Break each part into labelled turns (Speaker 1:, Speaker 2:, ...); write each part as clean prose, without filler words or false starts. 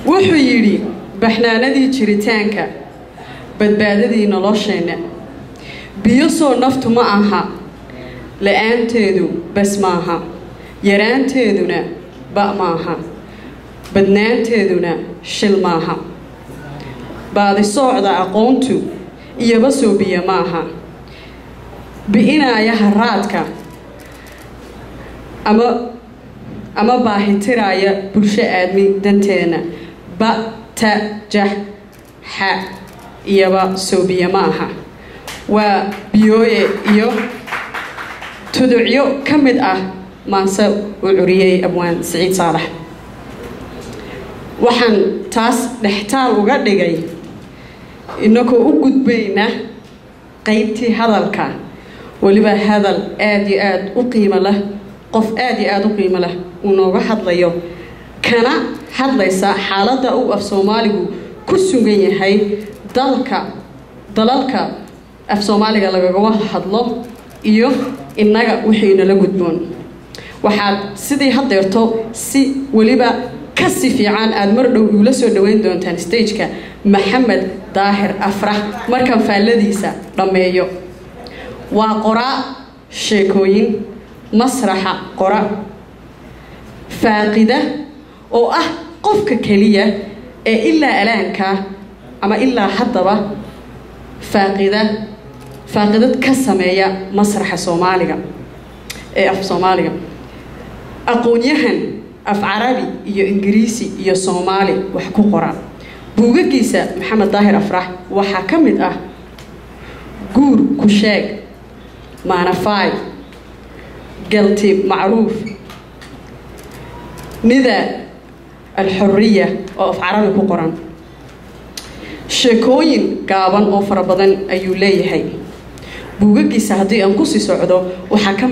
Speaker 1: wuxuu yiri baxnaanadii jiritaanka badbaadadii nolosheena biyo soo naftu ma aha la'aanteedu bas maaha yaraanteeduna ba maaha badnaanteeduna shil maaha baadi socda aqoontu iyaba soo biyo maaha biinaya haraadka ama baahitiraya bulsho aadmi danteena ba ta jah ha iyaba soo biyo maaha waa biyooye iyo tuducyo ka mid ah maanse uu curiyey abwaan Saciid Saalax waxaan taas dhextaal uga dhigay inagoo u gudbayna qaybtii hadalka waliba hadal aad iyo aad u qiimo leh qof aad iyo aad u qiimo leh uu nooga hadlayo kana hadlaysa xaaladda uu af Soomaaligu ku sugan yahay dalalka af Soomaaliga lagaga hadlo iyo inaga wixii nala gudboon waxaad sidii hadeerto si waliba ka si fiican aad mar dhow ula soo dhaweyn doontaan stage-ka Maxamed Daahir Afrax markan faaladiisa dhameeyo waa qoraa sheekooyin masraxa qora faaqida oo ah qofka kaliya ee ilaa alaanka ama ilaa haddaba faaqidad ka sameeya masraxa Soomaaliga ee af Soomaaliga aqoonyahan af Carabi iyo Ingiriisi iyo Soomaali wax ku qora buugagiisa Maxamed Daahir Afrax waxa kamid ah guur ku sheeg maanafaay قلتي معروف ندى الحرية أو في عربي كقران شكوين قابن أو فربضن أيولي هاي بوجي سهدي أنقصي سعده وحكم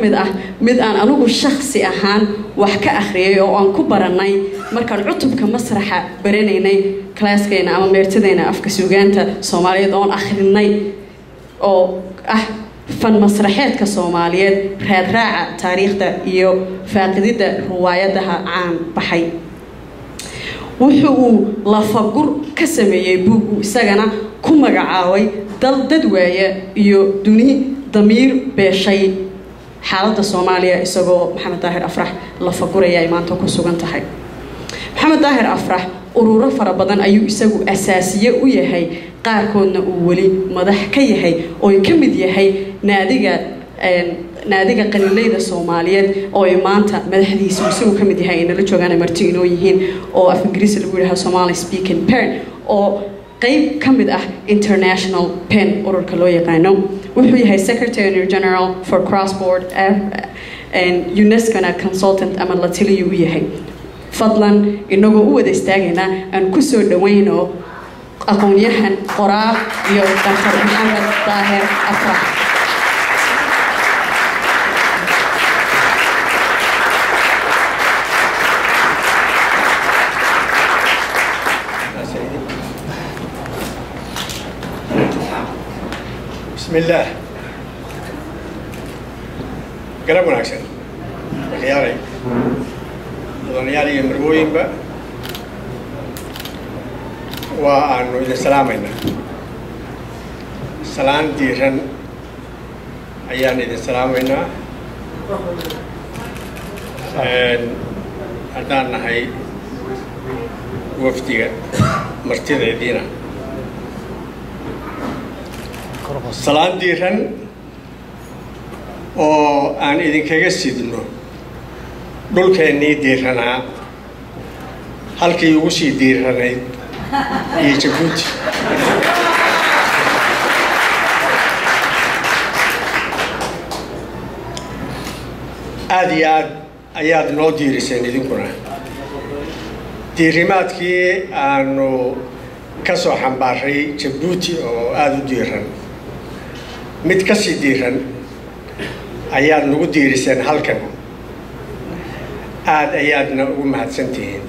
Speaker 1: مد أنا شخصي أهان وحكى أخري أو أن كبرناي مركان عطب كمسرحة بريني كلاس كينا أما مرتدينا أفك سوجانتا سومالية دون آخرناي أو فن مسرحيات كصوماليات راعة تاريخ ده إيو فاقدة رواياتها عن بحي وحو لفقر كسمية بوجو سجنا كم جعاوي دل دواية إيو دوني ضمير بشيء حالة الصومالية إسقو محمد طاهر أفرح لفقر يا إيمان تكون سجن تحي محمد طاهر أفرح أرورة فربضن أيو إسقو أساسية وياهي قاركون أولي مدح كيهي أو يكمل يهي ناديجا قليلة الصوماليات أو إيمانتا مدحدي سوسو كمل يهي إن اللي جوعنا مرتينو يهين أو أفنجريس اللي بيقولها Somali speaking parent أو قيب كمل international pen أورور كلوية قانو وهو يهي Secretary General for Cross Board and UNESCO consultant أمر لاتيليو يهي فضلاً إنه هو دستاجنا أن كسر دوينه aqoonyahan qoraa iyo Dr. Maxamed Daahir Afrax
Speaker 2: بسم الله قرب وناكسن خياري ضنياري مربوين بقى وأنو إذا سلامنا سلام ديرن أيان إذا سلامنا أدانا هاي وفدي مرتدى دينا سلام ديرن أو أن إذا كجسدنا دول كأني ديرنا هل كيوشي ديرنا يجبوتي أياد نو ديرسين إذنكنا ديرماتكي أنو كسو حنباري جبوتي أو آدو ديرن متكسي ديرن أياد نو ديرسين هالكن aad ayaadna ugu mahadsantihiin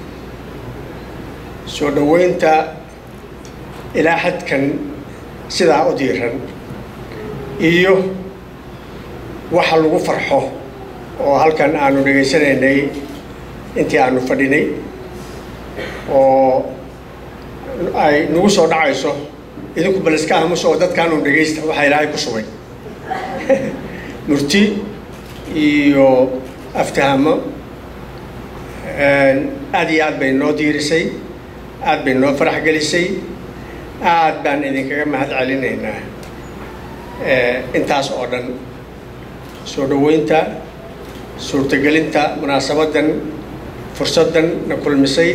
Speaker 2: soo dhaweynta ilaa xadkan sidaa u diiran iyo waxa lagu farxo oo halkan aanu dhageysanaynay intii aanu fadhinay oo ay nagu soo dhacayso idinku bal iska aamuso oo dadkaanu dhageysta waxa Ilaahay ku shubay murti iyo aftahamo aad iyo aad bay noo diirisay aad bay noo farax gelisay aad baan idinkaga mahad celinaynaa intaas oo dhan soo dhaweynta suurtagelinta munaasabadan fursadan na kulmisay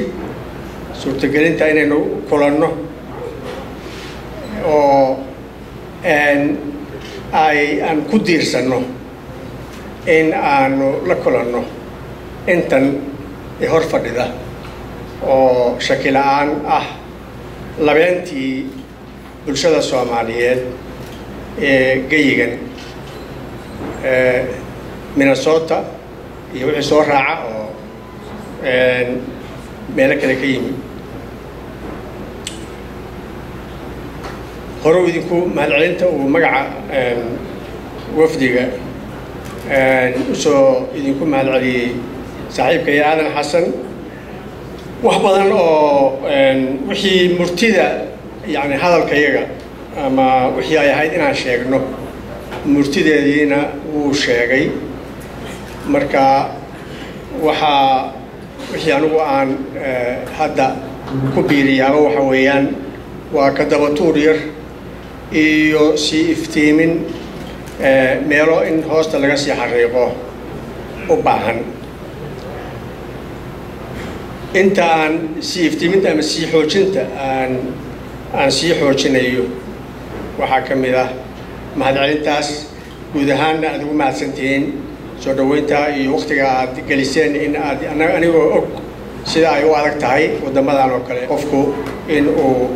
Speaker 2: suurtagelinta inaynu kulanno oo aan ku diirsanno in aanu la kulanno intan hor fadhida oo shaki la'aan ah labeentii bulshada Soomaaliyeed ee geyigan Minnesota iyo wixii soo raaca oo meelo kale ka yimid hore idinku mahadcelinta uu magaca wafdiga usoo idinku mahadceliyey saaxiibka Aadan Xasan wax badan oo wixii murtida yani hadalkayaga ama wixii ay ahayd inaan sheegno murtideediina wuu sheegay marka waxa wixii anigu aan hadda ku biiriyaa waxa weeyaan waa ka daba tuur yar iyo si iftiimin meelo in hoosta laga sii xariiqo u baahan inta aan si iftiiminta ama si xoojinta aan sii xoojinayo waxaa ka mid ah mahadcelintaas guud ahaanna aad ugu mahadsantihiin soo dhaweynta iyo waqtiga aad geliseen in aad anigoo og sida ay u adag tahay wadamadan oo kale qofku in uu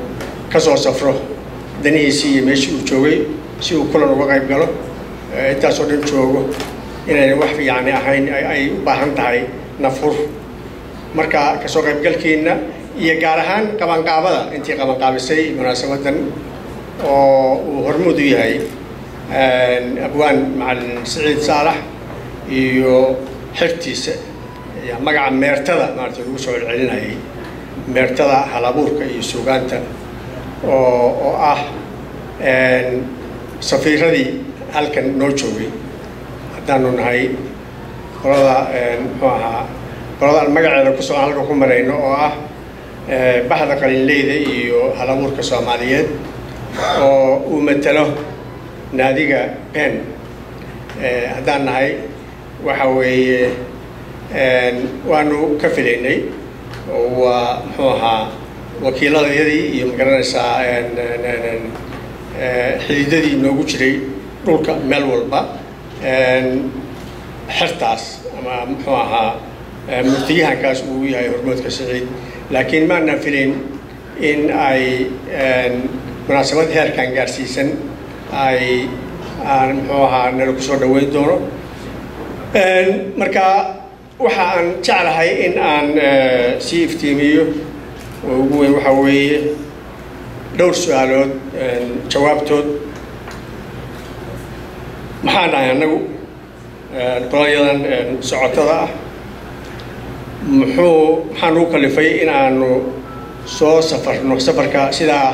Speaker 2: ka soo safro danihiisii iyo meeshii uu joogay si uu kulan uga qayb galo intaasoo dhan joogo inayna wax fiican ahayn ay u baahan tahay nafur marka ka soo qaybgalkiina iyo gaar ahaan qabanqaabada intii qabanqaabisay munaasabadan oo uu hormuud u yahay abwaan macallin Saciid Saalax iyo xirtiisa iyo magaca meertada maartay lagu soo celinayay meertada halabuurka iyo suugaanta oo ah safiiradii halkan noo joogay haddaanu nahay qolada muxuu ahaa qolada magaceeda ku soo halka ku marayno oo ah baxda qalinleyda iyo halabuurka Soomaaliyeed oo uu matalo naadiga pen haddaan nahay waxa weeye waanu ka filaynay waa muxuu ahaa wakiiladayadii iyo magaranaysaa xididadii noogu jiray dhulka meel walba xirtaas ama muxuu ahaa murtiyahankaas uu yahay hormoodka Saciid laakiin ma aanan filayn in ay munaasabad heerkan gaarsiisan ay muxuu ahaa nala ku soo dhaweyn doono marka waxa aan jeclahay in aan si iftiimiyo ugu weyn waxa weeye dhowr su'aalood jawaabtood maxaan nahay anagu qolayadan socotada ah maxaan u kalifay in aanu soo safarno safarka sidaa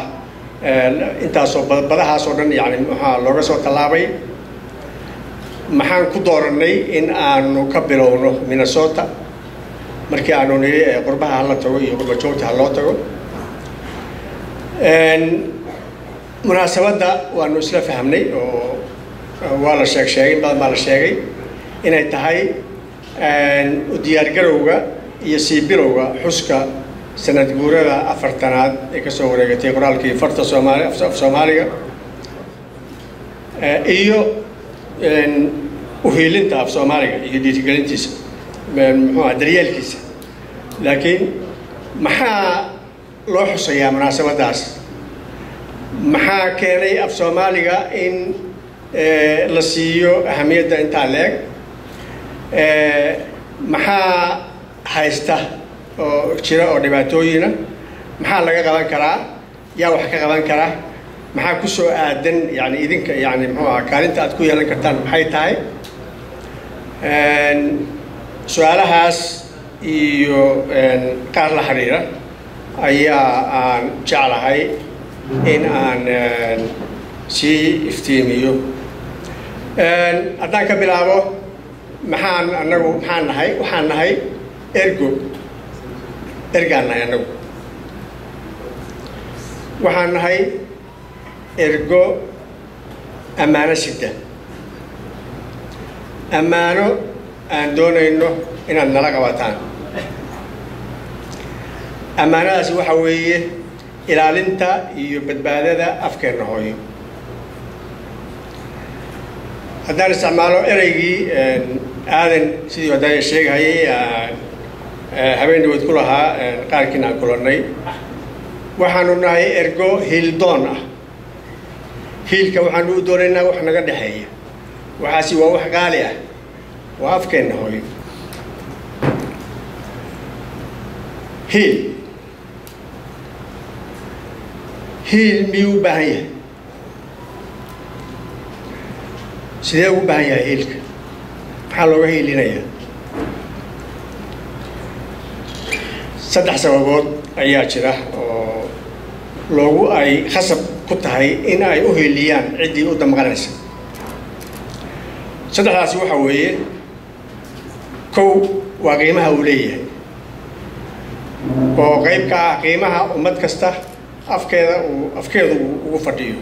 Speaker 2: intaasoo badahaasoo dhan yani maxaa looga soo tallaabay maxaan ku dooranay in aanu ka bilowno Minnesota markii aanu niri qurbaha la tago iyo qurba joogta loo tago munaasabada waanu isla fahamnay oo waa la sheegay baa la sheegay inay tahay u diyaar garowga iyo sii bilowga xuska sanad guurada afartanaad ee ka soo wareegatay qoraalkii farta Soomaaliga iyo u hiilinta af Soomaaliga iyo dhiirigelintiisa muxuu daryeelkiisa laakiin maxaa loo xusayaa munaasabadaas maxaa keenay af Soomaaliga in la siiyo ahamiyadda inta leeg maxaa haysta oo jira oo dhibaatooyina maxaa laga qaban karaa yaa wax ka qaban karaa maxaa ku soo aadan yani idinka yani muxuu ahaa kaalinta aad ku yeelan kartaan maxay tahay su'aalahaas iyo qaar la xiriira ayaa aan jeclahay in aan sii iftiimiyo haddaan ka bilaabo maxaan nahay waxaan nahay ergaan nahay annagu waxaan nahay ergo ammaano sida ammaano aan doonayno inaad nala qabataan ammaanadaasi waxa weeye ilaalinta iyo badbaadada afkeenna hooyo haddaan isticmaalo ereygii aadan sidii haddaa sheegahayay habeen dhawood ku lahaa qaarkiina aan kulannay waxaanu nahay ergo hiildoon ah hiilka waxaanu u doonaynaa wax naga dhexeeya waxaasi waa wax qaali ah waa afkeenna hooyo hiil miyuu u baahan yahay sidee ugu baahan yahay hiilka maxaa looga hiilinayaa saddex sababood ayaa jira oo ay khasab ku tahay in ay u hiiliyaan ciddii u damqanaysa saddexdaasi waxa weeye kow waa qiimaha uu leeyahay oo qayb ka ah qiimaha ummad kasta afkeedu ugu fadhiyo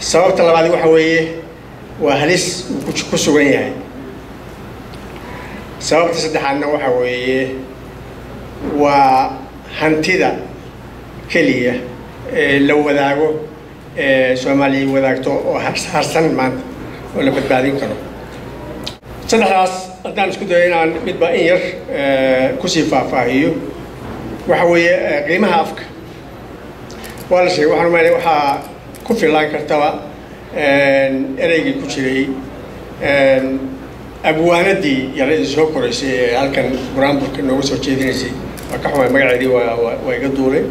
Speaker 2: sababta labaad waxa weeye waa halis uu ku sugan yahay sababta saddexaadna waxa weeye waa hantida keliya ee la wadaago Soomaaliya wadaagto oo harsan maanta oo la badbaadin karo saddexdaas haddaan isku dayo inaan midba in yar kusii faahfaahiyo waxa weeye qiimaha afka waa la sheegay waxaan umaleynaya waxaa ku filaan kartaba ereygii ku jiray abwaanadii yaradii soo koraysay ee halkan buraanburka nooga soo jeedinaysay waa ka xumay magaceedii waa iga duulay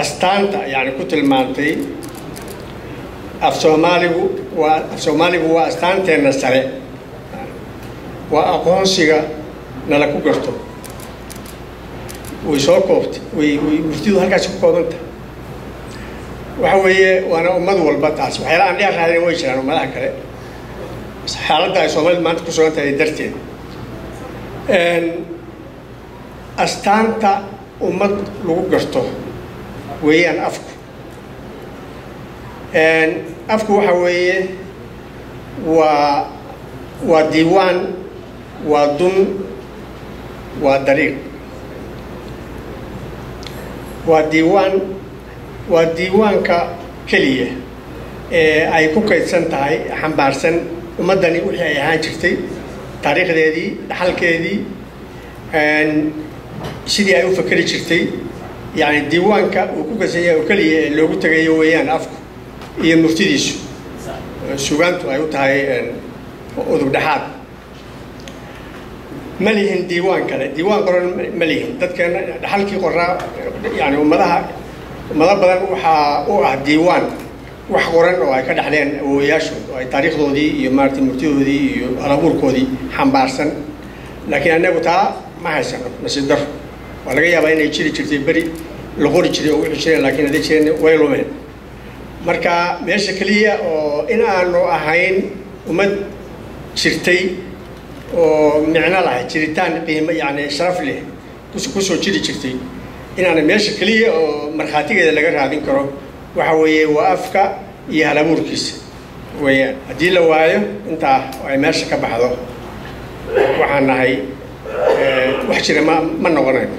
Speaker 2: astaanta yani ku tilmaantay af Soomaaligu waa astaanteenna sare waa aqoonsiga nala ku garto way soo koobtay way muftidu halkaas ku koobanta waxa weeye waana ummad walba taas waxyaalaha aan dheeraadeen way jiraan ummadaha kale xaaladda ay Soomaalidu maanta ku sugan tahay darteed astaanta ummad lagu garto weeyaan afku waxa weeye waa diiwaan waa dun waa dariiq waa diiwaanka keliya ee ay ku kaydsan tahay xambaarsan ummaddani wixii ay ahaan jirtay taariikhdeedii dhaxalkeedii sidii ay u fakeri jirtay yani diiwaanka uu ku kaydsan yahay oo keliya ee loogu tagayo weeyaan afku iyo muftidiisu sugaantu ay u tahay udub dhexaad ma lihin diiwaan kale diiwaan qoran ma lihin dadkeena dhaxalkii qoraa yani ummado badan waxaa u ah diiwaan wax qoran oo ay ka dhaxleen awoowayaashood oo ay taariikhdoodii iyo maaragtay murtidoodii iyo halabuurkoodii xambaarsan laakiin annagu taa ma haysano nasiib daro waa laga yaabaa inay jiri jirtay beri la qori jiray oo wixii jireen laakiin hadday jireen way lumeen marka meesha keliya oo in aanu ahayn ummad jirtay oo micno lahay jiritaan qiimo yani sharaf leh kusoo jiri jirtay inaana meesha keliya oo markhaatigeeda laga raadin karo waxa weeye waa afka iyo halabuurkiisa weeyaan haddii la waayo intaa ay meesha ka baxdo waxaan nahay wax jira ma noqonayo